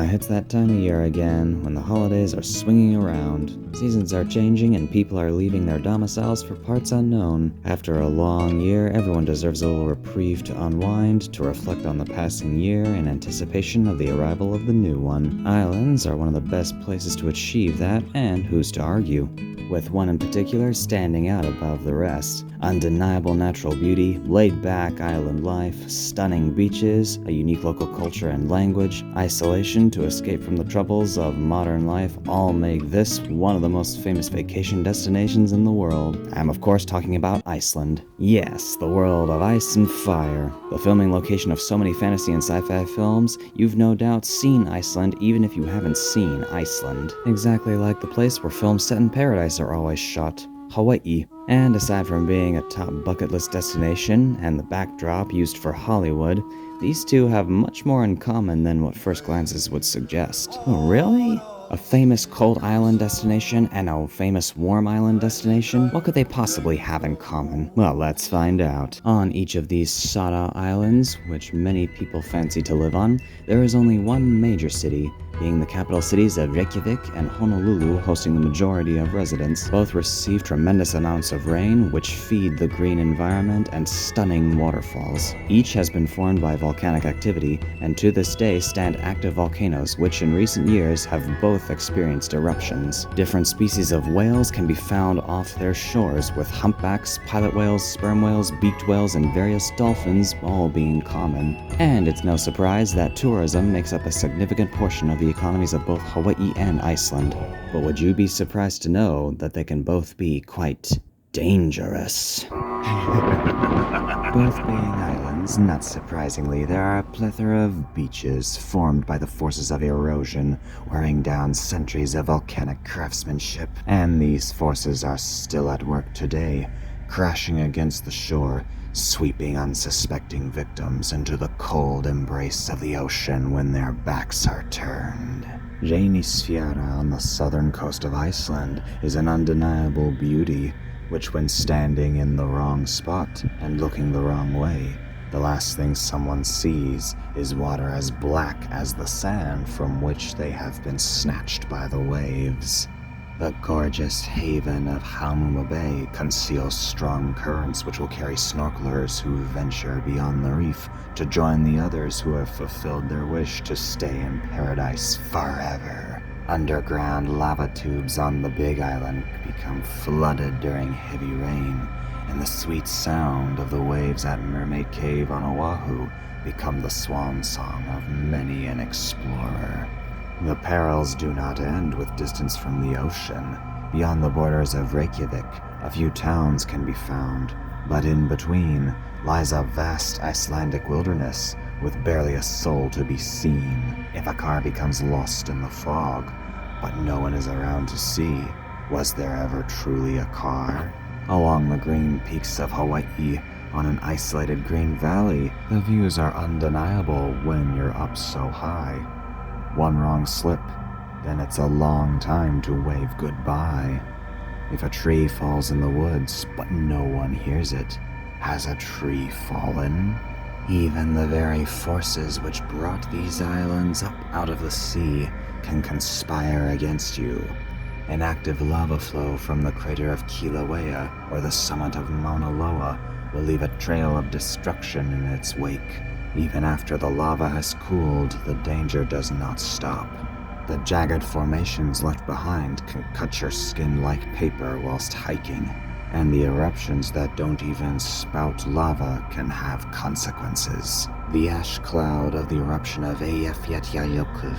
It's that time of year again, when the holidays are swinging around. Seasons are changing and people are leaving their domiciles for parts unknown. After a long year, everyone deserves a little reprieve to unwind, to reflect on the passing year in anticipation of the arrival of the new one. Islands are one of the best places to achieve that, and who's to argue? With one in particular standing out above the rest. Undeniable natural beauty, laid-back island life, stunning beaches, a unique local culture and language, isolation to escape from the troubles of modern life all make this one of the most famous vacation destinations in the world. I'm of course talking about Iceland. Yes, the world of ice and fire. The filming location of so many fantasy and sci-fi films, you've no doubt seen Iceland even if you haven't seen Iceland. Exactly like the place where films set in paradise are always shot. Hawaii. And aside from being a top bucket list destination and the backdrop used for Hollywood, these two have much more in common than what first glances would suggest. Oh, really? A famous cold island destination and a famous warm island destination? What could they possibly have in common? Well, let's find out. On each of these sought-out islands, which many people fancy to live on, there is only one major city, being the capital cities of Reykjavik and Honolulu hosting the majority of residents. Both receive tremendous amounts of rain, which feed the green environment and stunning waterfalls. Each has been formed by volcanic activity, and to this day stand active volcanoes, which in recent years have both experienced eruptions. Different species of whales can be found off their shores, with humpbacks, pilot whales, sperm whales, beaked whales, and various dolphins all being common. And it's no surprise that tourism makes up a significant portion of the economies of both Hawaii and Iceland. But would you be surprised to know that they can both be quite dangerous? Both being islands, not surprisingly, there are a plethora of beaches formed by the forces of erosion, wearing down centuries of volcanic craftsmanship. And these forces are still at work today, crashing against the shore, sweeping unsuspecting victims into the cold embrace of the ocean when their backs are turned. Reynisfjara on the southern coast of Iceland is an undeniable beauty, which when standing in the wrong spot and looking the wrong way, the last thing someone sees is water as black as the sand from which they have been snatched by the waves. The gorgeous haven of Halmuma Bay conceals strong currents which will carry snorkelers who venture beyond the reef to join the others who have fulfilled their wish to stay in paradise forever. Underground lava tubes on the Big Island become flooded during heavy rain, and the sweet sound of the waves at Mermaid Cave on Oahu become the swan song of many an explorer. The perils do not end with distance from the ocean. Beyond the borders of Reykjavik, a few towns can be found, but in between lies a vast Icelandic wilderness with barely a soul to be seen. If a car becomes lost in the fog, but no one is around to see, was there ever truly a car? Along the green peaks of Hawaii, on an isolated green valley, the views are undeniable when you're up so high. One wrong slip, then it's a long time to wave goodbye. If a tree falls in the woods, but no one hears it, has a tree fallen? Even the very forces which brought these islands up out of the sea can conspire against you. An active lava flow from the crater of Kilauea or the summit of Mauna Loa will leave a trail of destruction in its wake. Even after the lava has cooled, the danger does not stop. The jagged formations left behind can cut your skin like paper whilst hiking, and the eruptions that don't even spout lava can have consequences. The ash cloud of the eruption of Eyjafjallajökull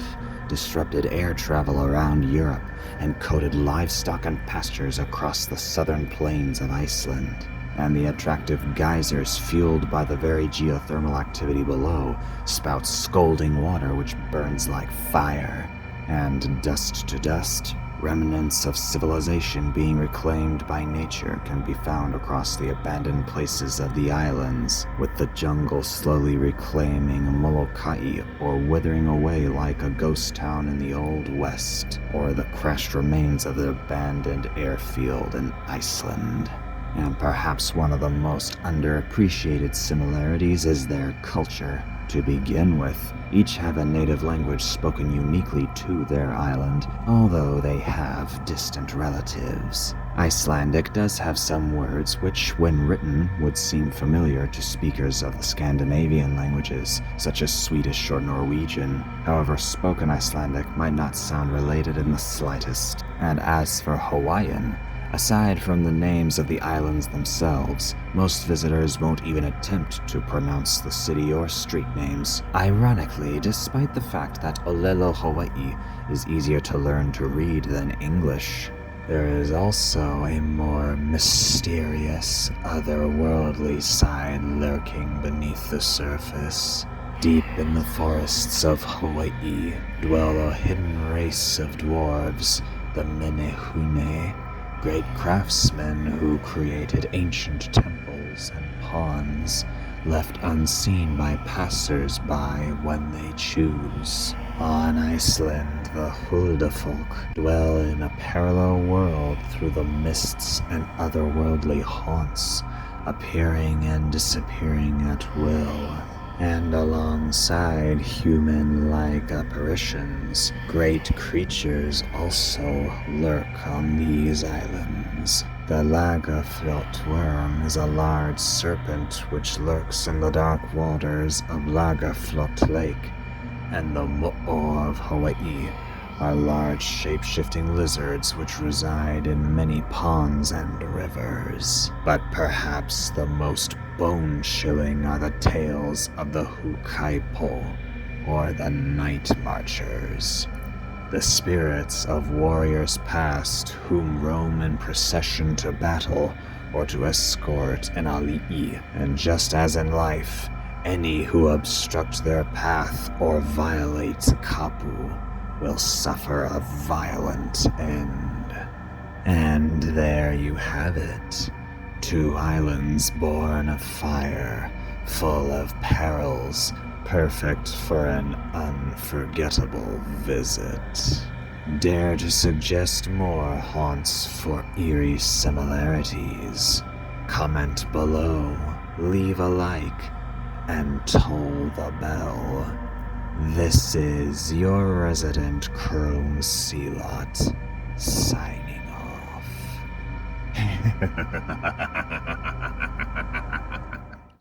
disrupted air travel around Europe and coated livestock and pastures across the southern plains of Iceland. And the attractive geysers fueled by the very geothermal activity below spout scalding water which burns like fire. And dust to dust, remnants of civilization being reclaimed by nature can be found across the abandoned places of the islands, with the jungle slowly reclaiming Molokai or withering away like a ghost town in the Old West, or the crashed remains of the abandoned airfield in Iceland. And perhaps one of the most underappreciated similarities is their culture. To begin with, each have a native language spoken uniquely to their island, although they have distant relatives. Icelandic does have some words which, when written, would seem familiar to speakers of the Scandinavian languages, such as Swedish or Norwegian. However, spoken Icelandic might not sound related in the slightest. And as for Hawaiian, aside from the names of the islands themselves, most visitors won't even attempt to pronounce the city or street names. Ironically, despite the fact that Olelo, Hawaii is easier to learn to read than English, there is also a more mysterious, otherworldly side lurking beneath the surface. Deep in the forests of Hawaii dwell a hidden race of dwarves, the Menehune, great craftsmen who created ancient temples and ponds, left unseen by passers-by when they choose. On Iceland, the Huldafolk dwell in a parallel world through the mists and otherworldly haunts, appearing and disappearing at will. And alongside human-like apparitions, great creatures also lurk on these islands. The Lagaflot worm is a large serpent which lurks in the dark waters of Lagaflot Lake, and the Mo'o of Hawaii are large shape-shifting lizards which reside in many ponds and rivers. But perhaps the most bone-chilling are the tales of the Hukaipo, or the Night Marchers. The spirits of warriors past whom roam in procession to battle or to escort an ali'i. And just as in life, any who obstruct their path or violate kapu will suffer a violent end. And there you have it. 2 islands born of fire, full of perils, perfect for an unforgettable visit. Dare to suggest more haunts for eerie similarities? Comment below, leave a like, and toll the bell. This is your resident Chrome Sealot, signing off.